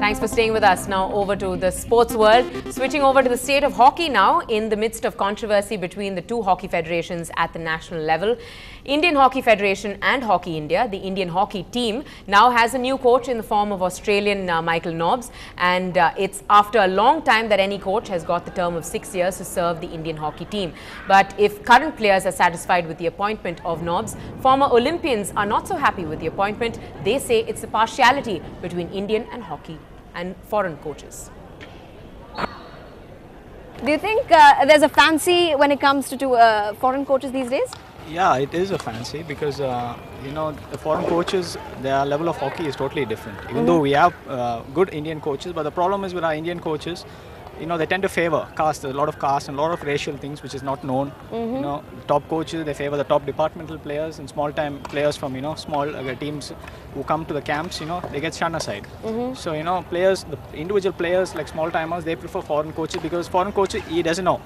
Thanks for staying with us. Now over to the sports world. Switching over to the state of hockey now, in the midst of controversy between the two hockey federations at the national level. Indian Hockey Federation and Hockey India, the Indian hockey team, now has a new coach in the form of Australian Michael Nobbs. And it's after a long time that any coach has got the term of 6 years to serve the Indian hockey team. But if current players are satisfied with the appointment of Nobbs, former Olympians are not so happy with the appointment. They say it's the partiality between Indian and hockey and foreign coaches. Do you think there's a fancy when it comes to foreign coaches these days? Yeah, it is a fancy because, you know, the foreign coaches, their level of hockey is totally different. Even though we have good Indian coaches, but the problem is with our Indian coaches, you know, they tend to favor caste, a lot of caste and a lot of racial things which is not known. You know, top coaches, they favor the top departmental players and small-time players from, you know, small teams who come to the camps, you know, they get shunned aside. So, you know, players, the individual players like small-timers, they prefer foreign coaches because foreign coaches, he doesn't know.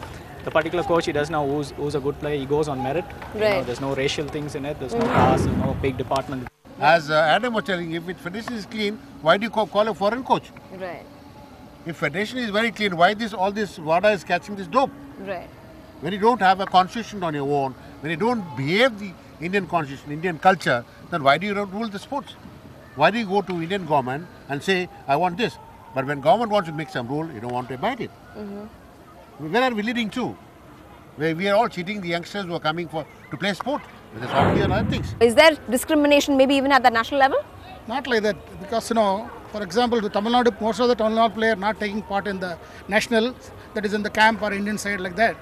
The particular coach, he doesn't know who's a good player, he goes on merit. Right. You know, there's no racial things in it, there's no caste, there's no big department. As Adam was telling, if federation is clean, why do you call a foreign coach? Right. If federation is very clean, why all this WADA is catching this dope? Right. When you don't have a constitution on your own, when you don't behave the Indian constitution, Indian culture, then why do you not rule the sports? Why do you go to Indian government and say, I want this? But when government wants to make some rule, you don't want to abide it. Where are we leading to? Where we are all cheating the youngsters who are coming to play sport, whether it's hockey or other things. Is there discrimination maybe even at the national level? Not like that, because, you know, for example, the Tamil Nadu, most of the Tamil Nadu players not taking part in the national, that is in the camp or Indian side like that.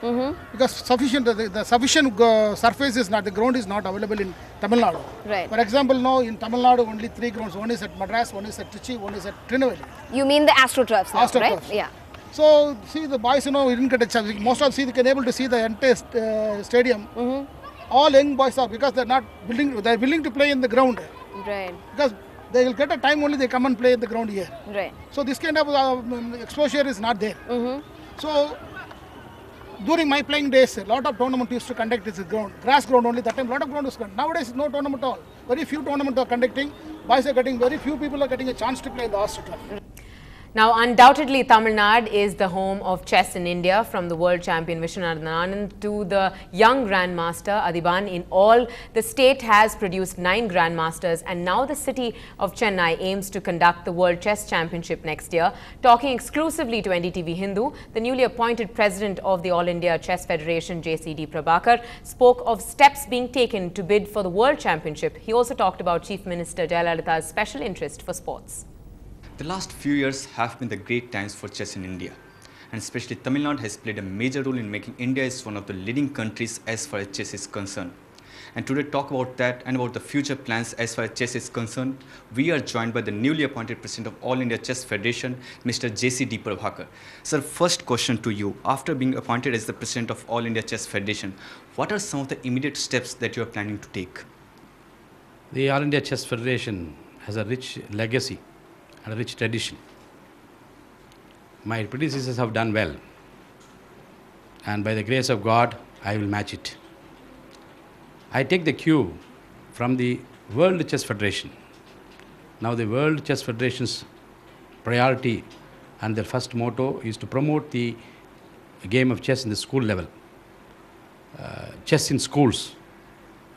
Because the sufficient surface is not, the ground is not available in Tamil Nadu. Right. For example, now in Tamil Nadu only 3 grounds, one is at Madras, one is at Trichy, one is at Trinivali. You mean the AstroTurfs now, right? AstroTurfs. Yeah. So, see the boys, you know, we didn't get a chance. Most of them can able to see the entire stadium. All young boys are, because they're not willing to play in the ground. Right. Because they will get a time only they come and play in the ground here. Right. So this kind of exposure is not there. So during my playing days, a lot of tournament used to conduct this ground, grass ground only. That time a lot of ground was conducted. Nowadays no tournament at all. Very few tournaments are conducting. Boys are getting, very few people are getting a chance to play in the AstroTurf. Now, undoubtedly, Tamil Nadu is the home of chess in India, from the world champion Vishwanath Anand to the young grandmaster Adhiban. In all, the state has produced 9 grandmasters, and now the city of Chennai aims to conduct the World Chess Championship next year. Talking exclusively to NDTV Hindu, the newly appointed president of the All India Chess Federation, JCD Prabhakar, spoke of steps being taken to bid for the World Championship. He also talked about Chief Minister Jayalalitha's special interest for sports. The last few years have been the great times for chess in India, and especially Tamil Nadu has played a major role in making India is one of the leading countries as far as chess is concerned. And today talk about that and about the future plans as far as chess is concerned, we are joined by the newly appointed president of All India Chess Federation, Mr. JCD Prabhakar. Sir, first question to you. After being appointed as the president of All India Chess Federation, what are some of the immediate steps that you are planning to take? The All India Chess Federation has a rich legacy and a rich tradition. My predecessors have done well, and by the grace of God, I will match it. I take the cue from the World Chess Federation. Now the World Chess Federation's priority and their first motto is to promote the game of chess in the school level. Chess in schools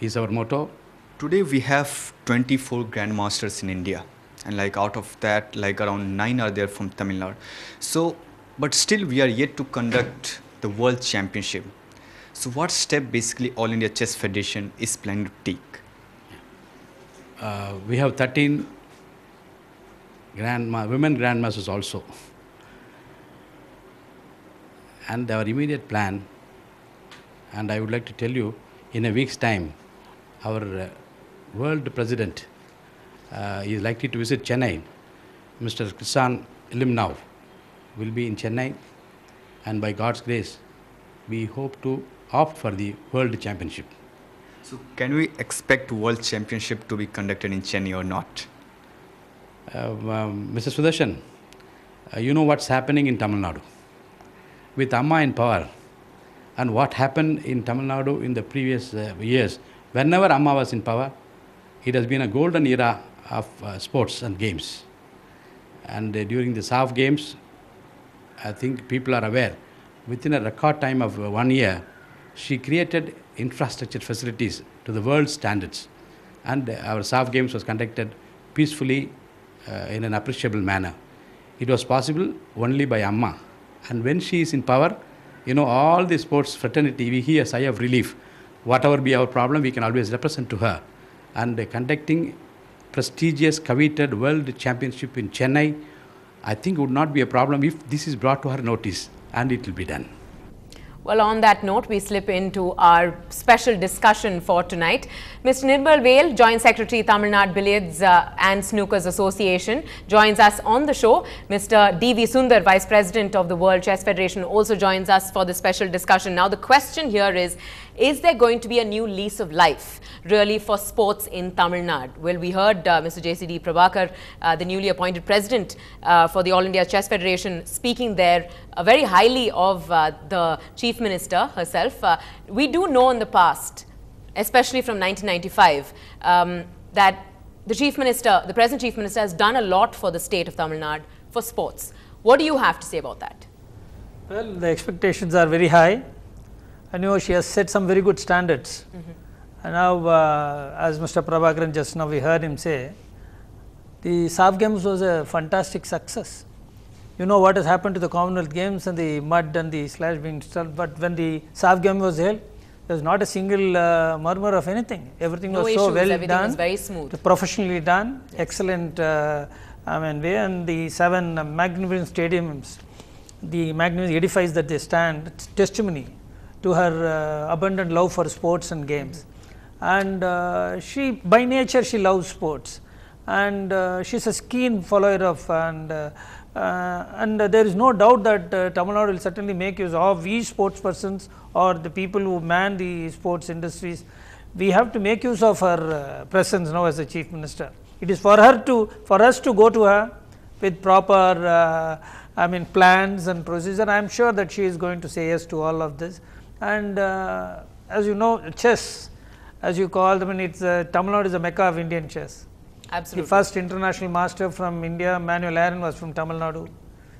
is our motto. Today we have 24 grandmasters in India. And like out of that, like around 9 are there from Tamil Nadu. So, but still we are yet to conduct the World Championship. So what step basically All India Chess Federation is planning to take? We have 13 women grandmasters also. And our immediate plan, and I would like to tell you, in a week's time, our world president is likely to visit Chennai. Mr. Krishan Ilimnau will be in Chennai, and by God's grace, we hope to opt for the World Championship. So can we expect World Championship to be conducted in Chennai or not? Mr. Sudarshan, you know what's happening in Tamil Nadu. With Amma in power, and what happened in Tamil Nadu in the previous years, whenever Amma was in power, it has been a golden era of sports and games. And during the SAF games, I think people are aware, within a record time of 1 year, she created infrastructure facilities to the world standards. And our SAF games was conducted peacefully in an appreciable manner. It was possible only by Amma. And when she is in power, you know, all the sports fraternity, we hear a sigh of relief. Whatever be our problem, we can always represent to her. And conducting prestigious, coveted World Championship in Chennai, I think would not be a problem if this is brought to her notice, and it will be done. Well, on that note, we slip into our special discussion for tonight. Mr. Nirmal Vel, Joint Secretary, Tamil Nadu Billiards and Snookers Association, joins us on the show. Mr. D.V. Sundar, Vice President of the World Chess Federation, also joins us for the special discussion. Now, the question here is there going to be a new lease of life, really, for sports in Tamil Nadu? Well, we heard Mr. J.C.D. Prabhakar, the newly appointed President for the All India Chess Federation, speaking there very highly of the Chief Minister herself. We do know in the past, especially from 1995, that the present Chief Minister has done a lot for the state of Tamil Nadu for sports. What do you have to say about that? Well, the expectations are very high. I know she has set some very good standards. And now, as Mr. Prabhakaran just now we heard him say, the SAF Games was a fantastic success. You know what has happened to the Commonwealth Games and the mud and the slash being installed, but when the SAF Game was held, there was not a single murmur of anything. Everything was so well everything done, was very smooth, professionally done, excellent way, and the 7 magnificent stadiums, the magnificent edifices that they stand, it's testimony to her abundant love for sports and games. And she, by nature, she loves sports, and she's a keen follower of, and there is no doubt that Tamil Nadu will certainly make use of we sports persons or the people who man the sports industries. We have to make use of her presence now as the Chief Minister. It is for us to go to her with proper plans and procedure. I am sure that she is going to say yes to all of this. And as you know, chess, as you call them, it's Tamil Nadu is a mecca of Indian chess. Absolutely. The first international master from India, Manuel Aaron, was from Tamil Nadu.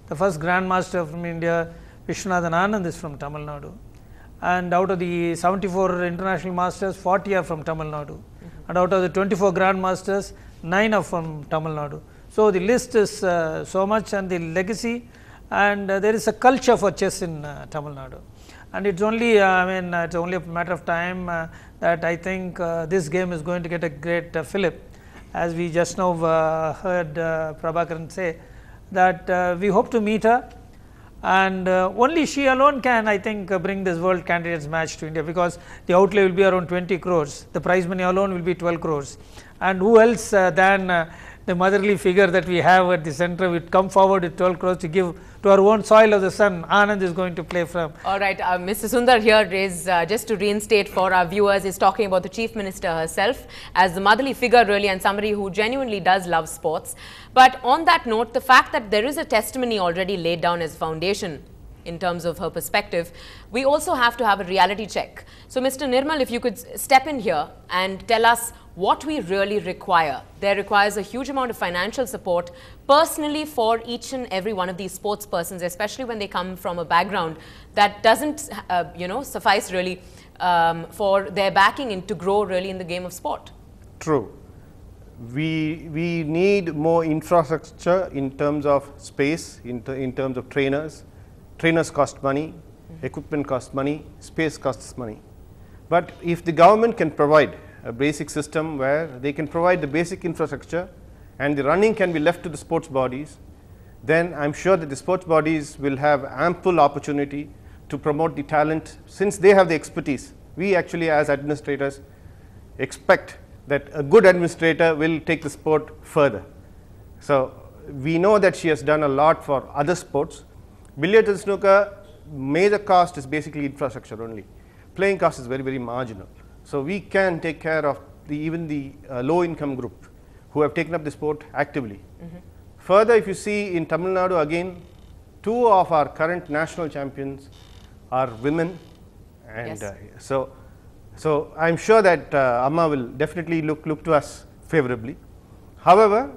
The first grand master from India, Vishwanathan Anand, is from Tamil Nadu. And out of the 74 international masters, 40 are from Tamil Nadu. And out of the 24 grand masters, 9 are from Tamil Nadu. So the list is so much, and the legacy, and there is a culture for chess in Tamil Nadu. And it's only, it's only a matter of time that I think this game is going to get a great fillip. As we just now heard Prabhakaran say, that we hope to meet her, and only she alone can, I think, bring this world candidates match to India, because the outlay will be around 20 crores, the prize money alone will be 12 crores, and who else than the motherly figure that we have at the center would come forward with 12 crores to give to our own soil of the sun. Anand is going to play from. All right, Mr. Sundar here is, just to reinstate for our viewers, is talking about the Chief Minister herself as the motherly figure really, and somebody who genuinely does love sports. But on that note, the fact that there is a testimony already laid down as a foundation in terms of her perspective, we also have to have a reality check. So Mr. Nirmal, if you could step in here and tell us what we really require. There requires a huge amount of financial support personally for each and every one of these sports persons, especially when they come from a background that doesn't suffice really for their backing in to grow really in the game of sport. True. We need more infrastructure in terms of space, in terms of trainers. Trainers cost money, equipment costs money, space costs money. But if the government can provide a basic system where they can provide the basic infrastructure and the running can be left to the sports bodies, then I am sure that the sports bodies will have ample opportunity to promote the talent, since they have the expertise. We actually, as administrators, expect that a good administrator will take the sport further. So we know that she has done a lot for other sports. Billiards and snooker, major cost is basically infrastructure only. Playing cost is very, very marginal. So we can take care of even the low income group who have taken up the sport actively. Further, if you see in Tamil Nadu again, 2 of our current national champions are women, and yes. So I am sure that Amma will definitely look to us favorably. However,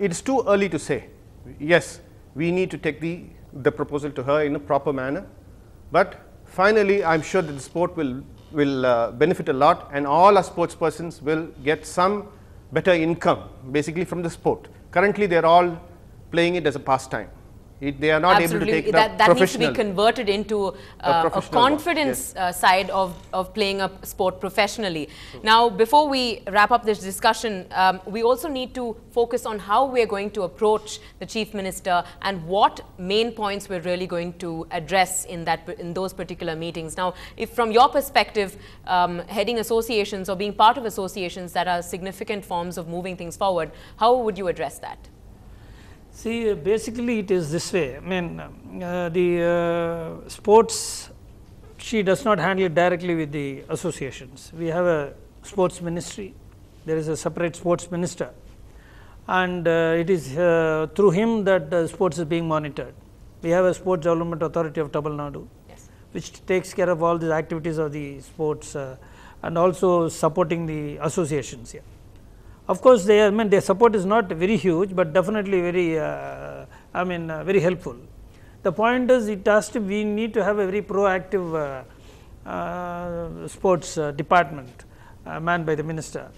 it is too early to say. yes, we need to take the proposal to her in a proper manner. But finally, I'm sure that the sport will benefit a lot, and all our sports persons will get some better income basically from the sport. Currently, they are all playing it as a pastime. They are not able to take it up that needs to be professional. converted into a confidence side of playing a sport professionally. Now, before we wrap up this discussion, we also need to focus on how we're going to approach the Chief Minister and what main points we're really going to address in those particular meetings. Now, if from your perspective, heading associations or being part of associations that are significant forms of moving things forward, how would you address that? See, basically it is this way. I mean, the sports, she does not handle it directly with the associations. We have a sports ministry. There is a separate sports minister, and it is through him that sports is being monitored. We have a Sports Development Authority of Tamil Nadu, which takes care of all the activities of the sports and also supporting the associations here. Of course, their support is not very huge, but definitely very, very helpful. The point is, we need to have a very proactive sports department manned by the minister.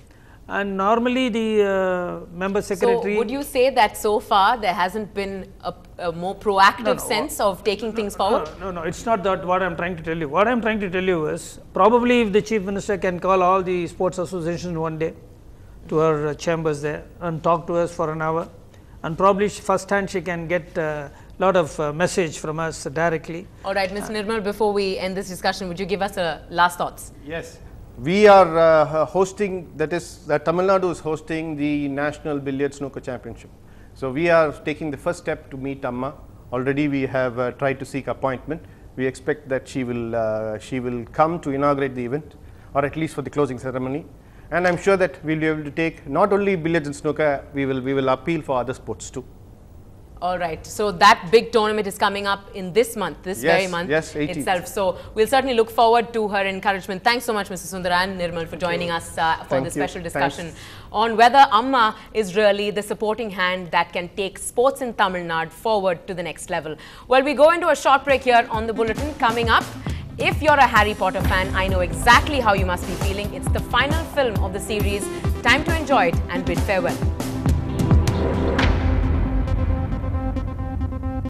And normally the member secretary. So, would you say that so far there hasn't been a more proactive sense of taking things forward? No, it's not that what I am trying to tell you. What I am trying to tell you is, probably if the Chief Minister can call all the sports associations one day to her chambers there and talk to us for an hour, and probably first hand she can get a lot of message from us directly. All right, Mr. Nirmal, before we end this discussion, would you give us a last thoughts? Yes, we are hosting, that Tamil Nadu is hosting the National Billiard Snooker Championship. So we are taking the first step to meet Amma. Already we have tried to seek appointment. We expect that she will come to inaugurate the event, or at least for the closing ceremony. And I'm sure that we'll be able to take not only billiards and snooker, we will appeal for other sports too. All right. So that big tournament is coming up in this month, very month itself. So we'll certainly look forward to her encouragement. Thanks so much, Mr. Sundar and Nirmal, for joining us for this special discussion on whether Amma is really the supporting hand that can take sports in Tamil Nadu forward to the next level. Well, we go into a short break here on the bulletin. Coming up, if you're a Harry Potter fan, I know exactly how you must be feeling. It's the final film of the series. Time to enjoy it and bid farewell.